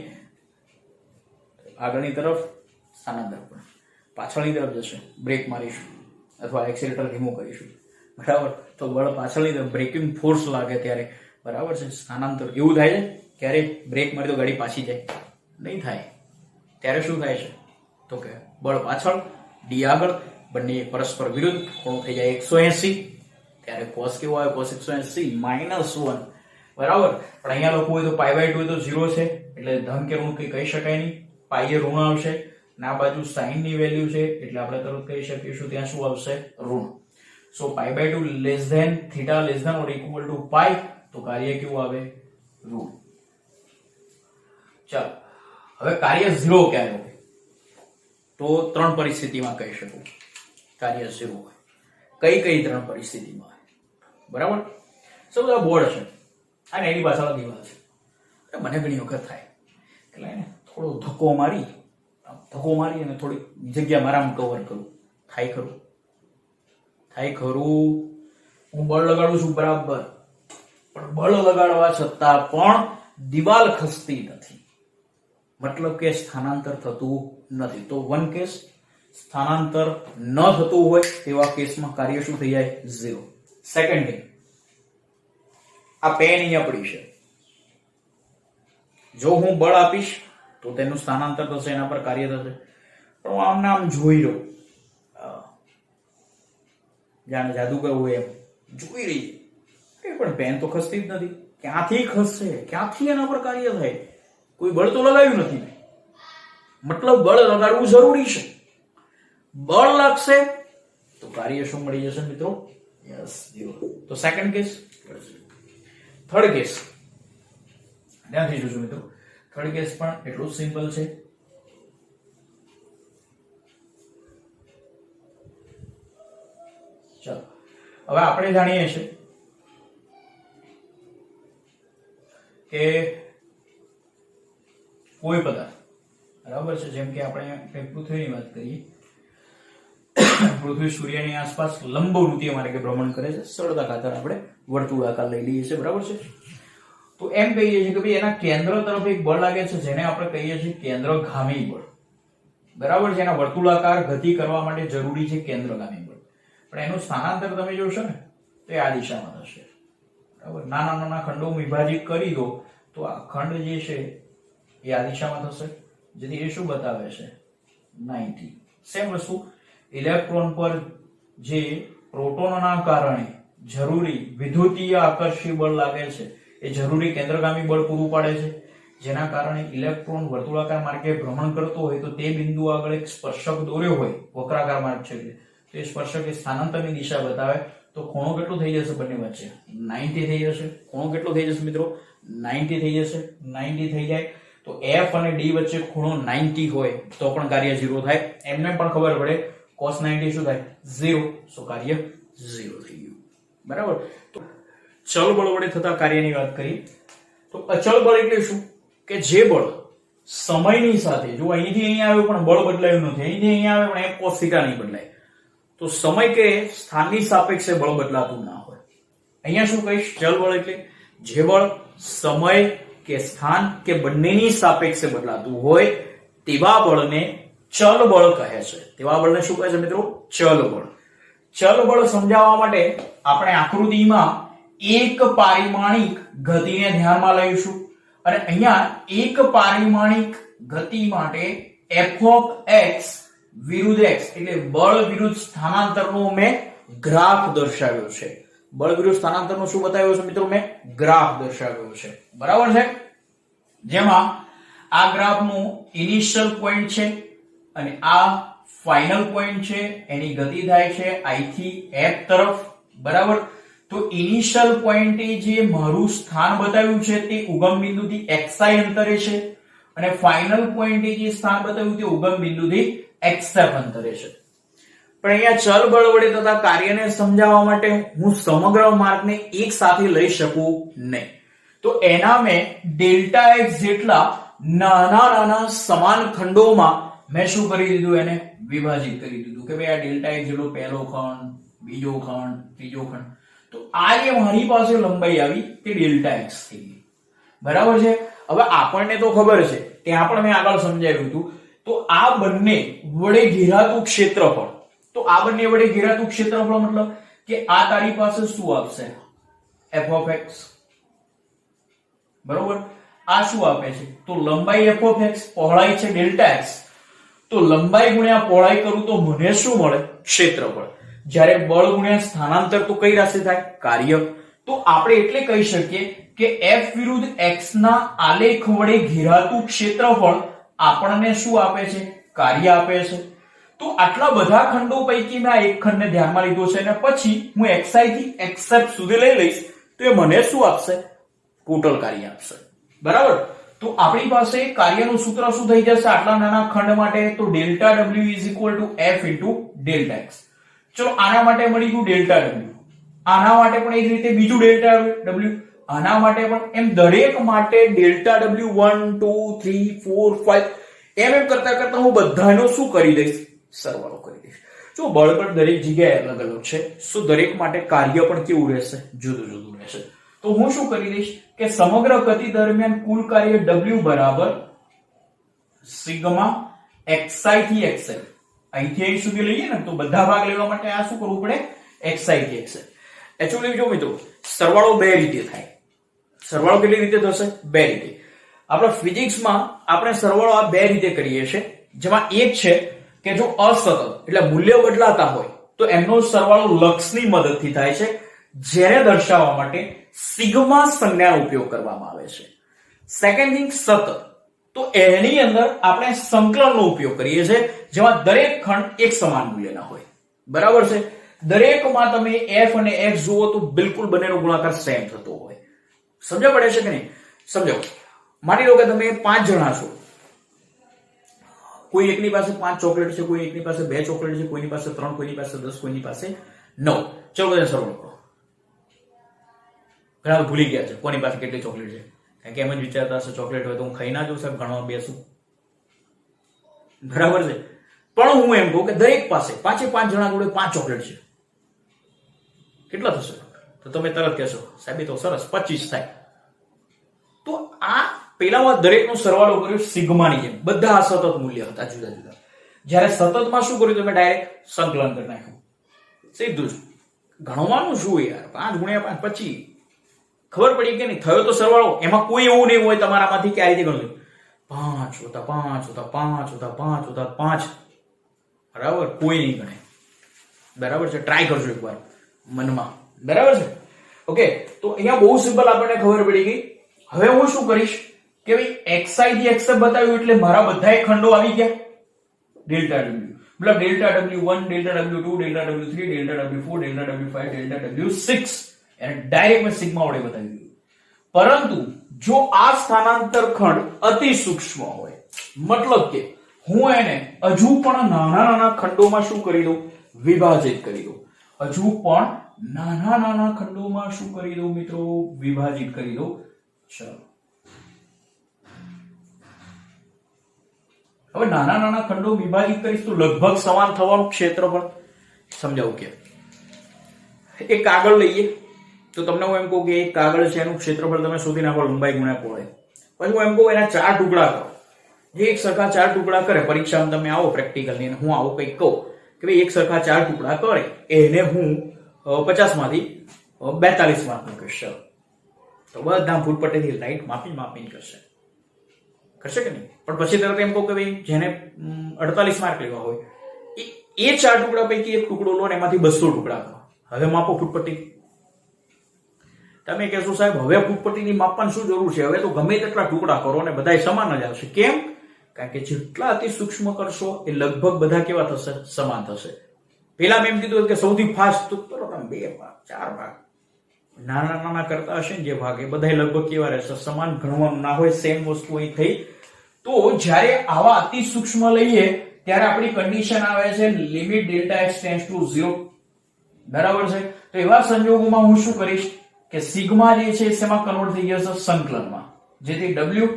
આગળની તરફ સ્થાનાંતર પણ, પાછળની તરફ જશે બ્રેક મારીશું અથવા એક્સિલેટર ધીમું કરીશું. બરાબર? તો બળ પાછળની તરફ, બ્રેકિંગ ફોર્સ લાગે ત્યારે. બરાબર છે? સ્થાનાંતર એવું થાય છે. ક્યારે બ્રેક મારી તો ગાડી પાછી જાય? નહીં થાય. ત્યારે શું થાય છે? તો કે બળ પાછળ, ડી આગળ, બંને પરસ્પર વિરુદ્ધ, ખૂણો થઈ જાય 180. ત્યારે cos કેવો આવે? cos 180 -1. બરાબર? પણ અહીંયા લખવું હોય તો π/2 તો 0 છે એટલે ધન કે ઋણ કઈ કહી શકાય નહીં. પાઈ એ ઋણ આવશે અને આ બાજુ sin ની વેલ્યુ છે એટલે આપણે તરત કહી શકીશું ત્યાં શું આવશે? ઋણ. So π/2 less than theta less than or equal to pi, તો કાર્ય કેવું આવે? ઋણ. ચાલો હવે કાર્ય 0 ક્યારે હોય? તો 3 પરિસ્થિતિમાં કહી શકું કાર્ય 0 હોય. કઈ 3 પરિસ્થિતિમાં? બરાબર? સૌ આ બોર્ડ છે અને એની પાછળ દીવાલ છે. મને ઘણી વખત થાય એટલે થોડો ધક્કો મારી અને થોડી જગ્યા મારામાં કવર કરું. થાય ખરું હું બળ લગાડું છું બરાબર, પણ બળ લગાડવા છતાં પણ દિવાલ ખસતી નથી, મતલબ કે સ્થાનાંતર થતું નથી. તો વન કેસ, સ્થાનાંતર ન થતું હોય તેવા કેસમાં કાર્ય શું થઈ જાય? 0. સેકન્ડ કેસ, આ પેન અહીંયા પડી છે, જો હું બળ આપીશ તો તેનું સ્થાનાંતર થશે, એના પર કાર્ય થશે. પણ હું આમ જોઈ રહ્યો, જાણે જાદુગર હોય એમ જોઈ રહી, પણ પેન તો ખસતી જ નથી. ક્યાંથી ખસશે? ક્યાંથી એના પર કાર્ય થાય? કોઈ બળ તો લગાવ્યું નથી, મતલબ બળ લગાડવું જરૂરી છે. બળ લાગશે તો કાર્ય શું મળી જશે મિત્રો? યસ, 0. તો સેકન્ડ કેસ. થર્ડ કેસ ધ્યાનથી જોજો મિત્રો. થર્ડ કેસ પણ એટલું સિમ્પલ છે. ચાલો હવે આપણે જાણીએ છીએ કે કોઈ પદાર્થ, બરાબર છે, જેમ કે આપણે પૃથ્વીની વાત કરીએ, પૃથ્વી સૂર્યની આસપાસ લંબવૃત્તીય માર્ગે ભ્રમણ કરે છે. સરળતા ખાતર આપણે વર્તુળાકાર લઈ લઈએ છીએ. બરાબર છે? તો એમ કહીએ છીએ કે ભાઈ એના કેન્દ્ર તરફ એક બળ લાગે છે જેને આપણે કહીએ છીએ કેન્દ્રગામી બળ. બરાબર છે? એના વર્તુળાકાર ગતિ કરવા માટે જરૂરી છે કેન્દ્રગામી બળ. પણ એનું સ્થાનાંતર તમે જોશો ને તો એ આ દિશામાં થશે. બરાબર? નાના ખંડો વિભાજિત કરી દો તો આ ખંડ જે છે એ આ દિશામાં થશે, જેથી એ શું બતાવે છે? 90. સેમ વસ્તુ ઇલેક્ટ્રોન પર જે પ્રોટોનના કારણે જરૂરી વિદ્યુતીય આકર્ષી બળ લાગે છે એ જરૂરી કેન્દ્રગામી બળ પૂરું પાડે છે, જેના કારણે ઇલેક્ટ્રોન વર્તુળાકાર માર્ગે ભ્રમણ કરતો હોય તો તે બિંદુ આગળ એક સ્પર્શક દોર્યો હોય, વક્રાકાર માર્ગ છે તો એ સ્પર્શક એ સ્થાનાંતરની દિશા બતાવે. તો ખૂણો કેટલો થઈ જશે બંને વચ્ચે? 90 થઈ જશે. ખૂણો કેટલો થઈ જશે મિત્રો? 90 થઈ જશે. 90 થઈ જાય તો F અને D વચ્ચે ખૂણો 90 હોય તો પણ કાર્ય 0 થાય. એમને પણ ખબર પડે cos 90 શું થાય? 0. સો કાર્ય 0 થઈ ગયું. બરાબર? તો ચલ બળ વડે થતા કાર્યની વાત કરીએ તો અચળ બળ એટલે શું? કે જે બળ સમયની સાથે, જો અહીંથી અહીંયા આવ્યો પણ બળ બદલાયું નથી, અહીંથી અહીંયા આવે પણ cos θ નહીં બદલાય, તો સમય કે સ્થાનની સાપેક્ષે બળ બદલાતું ના હોય. અહીંયા શું કહીશ? ચલ બળ એટલે જે બળ સમય કે સ્થાન કે બંનેની સાપેક્ષે બદલાતું હોય તેવા બળને ચલ બળ કહે છે. તેવા બળને શું કહે છે મિત્રો? ચલ બળ. ચલ બળ સમજાવવા માટે આપણે આકૃતિમાં એક પારિમાણિક ગતિને ધ્યાનમાં લઈશું અને અહીંયા એક પારિમાણિક ગતિ માટે f of x વિરુદ્ધ x એટલે બળ વિરુદ્ધ સ્થાનાંતરનો મેં ગ્રાફ દર્શાવ્યો છે. બળ વિરુદ્ધ સ્થાનાંતરનો શું બતાવ્યો છે મિત્રો? મેં ગ્રાફ દર્શાવ્યો છે. બરાબર છે? જેમાં આ ગ્રાફનું ઇનિશિયલ પોઈન્ટ છે અને આ ફાઇનલ પોઈન્ટ છે. એની ગતિ થાય છે I થી F તરફ. બરાબર. તો ઇનિશિયલ પોઈન્ટે જે મારું સ્થાન બતાવ્યું છે તે ઉગમ બિંદુથી xi અંતરે છે અને ફાઇનલ પોઈન્ટે જે સ્થાન બતાવ્યું તે ઉગમ બિંદુથી xf અંતરે છે. પણ અહીંયા ચલ બળ વડે તથા કાર્યને સમજાવવા માટે હું સમગ્ર માર્ગને એક સાથે લઈ શકું નહીં. તો એના મેં ડેલ્ટા x જેટલા નાના નાના સમાન ખંડોમાં મેં શું કરી દીધું, એને વિભાજિત કરી દીધું કે ભાઈ આ ડેલ્ટા x જેટલો પહેલો ખંડ, બીજો ખંડ, ત્રીજો ખંડ. તો આ જે મારી પાસે લંબાઈ આવી તે ડેલ્ટા x થઈ ગઈ. બરાબર છે. હવે આપણને તો ખબર છે, ત્યાં પણ મેં આગળ સમજાવ્યું હતું. તો આ બંને વડે ઘેરાતું ક્ષેત્રફળ, તો આ બંને વડે ઘેરાતું ક્ષેત્રફળ મતલબ કે આ તારી પાસે શું આપશે, f of x. બરોબર. આ શું આપે છે, તો લંબાઈ f of x, પહોળાઈ છે ડેલ્ટા x. તો લંબાઈ ગુણ્યા પહોળાઈ કરું તો મને શું મળે, ક્ષેત્રફળ. જ્યારે બળ ગુણ્યા સ્થાનાંતર તો કઈ રાશિ થાય, કાર્ય. તો આપણે એટલે કહી શકીએ કે f વિરુદ્ધ x ના આલેખ વડે ઘેરાતું ક્ષેત્રફળ આપણને શું આપે છે, કાર્ય આપે છે. તો આટલા બધા ખંડો પૈકી મેં આ એક ખંડને ધ્યાનમાં લીધો છે અને પછી હું xi થી xf સુધી લઈ લઈશ તો એ મને શું આપશે, ટોટલ કાર્ય આપશે. બરાબર. તો આપણી પાસે કાર્યનું સૂત્ર શું થઈ જશે આટલા નાના ખંડ માટે, તો delta w is equal to f into delta x. ચલો આના માટે મળી ગયું ડેલ્ટા w, આના માટે પણ એ જ રીતે બીજું ડેલ્ટા w, આના માટે પણ, એમ દરેક માટે ડેલ્ટા w 1 2 3 4 5 એમ કરતા કરતા હું બધાનો શું કરી દઈશ, સરવાળો કરી દઈશ. જો બળ પણ દરેક જગ્યાએ અલગ અલગ છે, શું દરેક માટે કાર્ય પણ કેવું રહેશે, જુદું જુદું રહેશે. તો હું શું કરી દઈશ કે સમગ્ર ગતિ દરમિયાન કુલ કાર્ય w બરાબર સિગ્મા xi થી xi. અહીંથી અહીં સુધી લઈએ ને તો બધા ભાગ લેવા માટે આ શું કરવું પડે, xi થી xi. એક્ચ્યુઅલી જો મિત્રો સરવાળો બે રીતે થાય. સરવાળો કેટલી રીતે થશે, બે રીતે. આપણા ફિઝિક્સમાં આપણે સરવાળો આ બે રીતે કરીએ છીએ, જેમાં એક છે કે જો અસતત એટલે મૂલ્ય બદલાતા હોય તો એમનો સરવાળો લક્ષની મદદથી થાય છે, જેને દર્શાવવા માટે સિગ્મા સંજ્ઞાનો ઉપયોગ કરવામાં આવે છે. સેકન્ડ થિંગ સતત, તો એની અંદર આપણે સંકલનનો ઉપયોગ કરીએ છીએ, જેમાં દરેક ખંડ એક સમાન મૂલ્યના હોય. બરાબર છે. દરેકમાં તમે f અને x જુઓ તો બિલકુલ બંનેનો ગુણાકાર સેમ થતો હોય. સમજ પડે છે કે નહીં, સમજો. માની લો કે તમે 5 જણા છો, કોઈ એકની પાસે 5 ચોકલેટ છે, કોઈ એકની પાસે 2 ચોકલેટ છે, કોઈની પાસે 3, કોઈની પાસે 10, કોઈની પાસે 9. ચલો બધા સરવાળો કરો. ઘણા ભૂલી ગયા છે કોની પાસે કેટલી ચોકલેટ છે, કારણ કે એમ જ વિચારતા હશે ચોકલેટ હોય તો હું ખાઈ ના જઉં સાહેબ, ગણવા બેસું. બરાબર છે. પણ હું એમ કહું કે દરેક પાસે 5 જણા જોડે 5 ચોકલેટ છે, કેટલા થશે, તો તમે તરત કહેશો સાહેબ તો સરસ 25 થાય. તો આ પેલામાં દરેકનો સરવાળો કર્યો સિગ્માની જેમ, બધા સતત મૂલ્ય હતા જુદા જુદા. જ્યારે સતતમાં શું કર્યું, તમે ડાયરેક્ટ સંકલન કરી નાખ્યું, સીધું જ. ગણવાનું શું યાર, 5 ગુણ્યા 5 25. ખબર પડી કે નહીં, થયો તો સરવાળો. એમાં કોઈ એવું નહીં હોય તમારામાંથી કે આ રીતે ગણવું 5 + 5 + 5 + 5 + 5. બરાબર, કોઈ નહીં ગણે. બરાબર છે. ટ્રાય કરજો એકવાર મનમાં. બરાબર છે. ઓકે. તો અહીંયા બહુ સિમ્પલ આપણને ખબર પડી ગઈ. હવે હું શું કરીશ કે ભાઈ xi થી xf બતાવ્યું એટલે મારા બધાય ખંડો આવી ગયા. ડેલ્ટા w મતલબ delta w1, delta w2, delta w3, delta w4, delta w5, delta w6 એને ડાયરેક્ટ મેં સિગ્મા વડે બતાવી દીધું. પરંતુ જો આ સ્થાનાંતર ખંડ અતિ સૂક્ષ્મ હોય, મતલબ કે હું એને હજુ પણ નાના નાના ખંડોમાં શું કરી દઉં, વિભાજિત કરી દઉં. હજુ પણ નાના નાના ખંડોમાં શું કરી દઉં મિત્રો, વિભાજિત કરી દઉં. ચલો હવે નાના નાના ખંડો વિભાજિત કરીશ તો લગભગ સમાન થવાનું ક્ષેત્રફળ. સમજાવું કે એક કાગળ લઈએ તો તમને હું એમ કહું કે એક કાગળ છે એનું ક્ષેત્રફળ તમે શોધી નાખો લંબાઈ ગુણ્યા પહોળાઈ. પછી હું એમ કહું એના 4 ટુકડા કરો, જે એક સરખા 4 ટુકડા કરે. પરીક્ષામાં તમે આવો પ્રેક્ટિકલની હું આવું કંઈક કહું કે ભાઈ એક સરખા 4 ટુકડા કરે, એને હું 50 માંથી 42 માર્કનું કહીશ. તો બધા ફૂટપટ્ટીથી રાઈટ માપીને કરશે કે નહીં. પણ પછી તરત એમ કહું કે ભાઈ જેને 48 માર્ક લેવા હોય એ 4 ટુકડા પૈકી એક ટુકડો લો ને એમાંથી 200 ટુકડા કરો. હવે માપો ફૂટપટ્ટી. તમે કહેશો સાહેબ હવે ફૂટપટ્ટીની માપવાની શું જરૂર છે, હવે તો ગમે તેટલા ટુકડા કરો ને બધા સમાન જ આવશે. કેમ? કારણ કે જેટલા અતિ સૂક્ષ્મ કરશો એ લગભગ બધા કેવા થશે, સમાન થશે. પેલા મેં એમ કીધું કે સૌથી ફાસ્ટ તો કરો તમે 2 5 4 ભાગ. નાના નાના કરતા હશે ને જે ભાગ, એ બધા લગભગ કેવા રહેશે, સમાન ગણવાનું ના હોય, સેમ વસ્તુ અહીં થઈ. તો જ્યારે આવા અતિ સૂક્ષ્મ લઈએ ત્યારે આપણી કન્ડિશન આવે છે limit delta x tends to 0. બરાબર છે. તો એવા સંજોગોમાં હું શું કરીશ કે સિગ્મા જે છે શેમાં કન્વર્ટ થઈ જશે, સંકલનમાં. જેથી w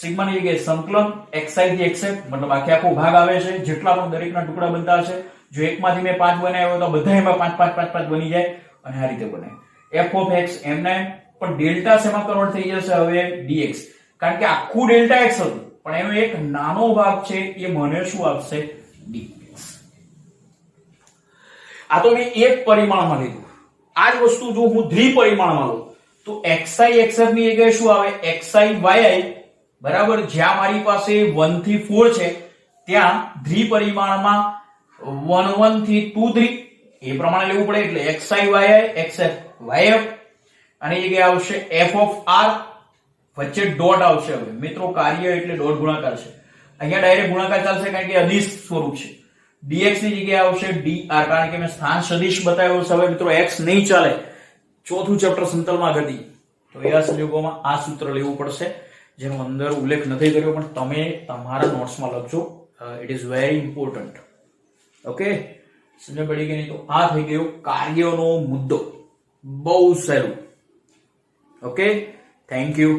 સિગ્મા ની જગ્યાએ સંકલન xi થી xf, મતલબ આખે આખો ભાગ આવે છે, જેટલા પણ દરેકના ટુકડા બનતા હશે. જો એકમાંથી મેં 5 બનાવ્યો તો બધા એમાં 5 5 5 5 બની જાય અને આ રીતે બને. f of x એમને પણ ડેલ્ટા શેમાં કન્વર્ટ થઈ જશે હવે, dx. કારણ કે આખું ડેલ્ટા x હતું પણ એનો એક નાનો ભાગ છે એ મને શું આપશે, dx. આ તો મેં એક પરિમાણમાં લીધું. આ જ વસ્તુ જો હું દ્વિપરિમાણમાં લઉં તો xi xf ની જગ્યાએ શું આવે, xi yi, બરાબર. જ્યાં મારી પાસે 1 થી 4 છે ત્યાં દ્વિપરિમાણમાં 1 1 થી 2 3 એ પ્રમાણે લેવું પડે. એટલે xi yi xf yf અને એ જગ્યાએ આવશે f of r, વચ્ચે ડોટ આવશે. હવે મિત્રો કાર્ય એટલે ડોટ ગુણાકાર છે, અહીંયા ડાયરેક્ટ ગુણાકાર ચાલશે કારણ કે અદિશ સ્વરૂપ છે. dx ની જગ્યાએ આવશે dr, કારણ કે મેં સ્થાન સદિશ બતાવ્યો છે. હવે મિત્રો x નહીં ચાલે, ચોથું ચેપ્ટર સમતલમાં ગતિ. તો એવા સંજોગોમાં આ સૂત્ર લેવું પડશે, જેનો અંદર ઉલ્લેખ નથી કર્યો પણ તમે તમારા નોટ્સમાં લખજો. It is very important. Okay, સમજ પડી ગઈ? નહીં તો આ થઈ ગયો કાર્યનો મુદ્દો, બહુ સહેલું. Okay, thank you.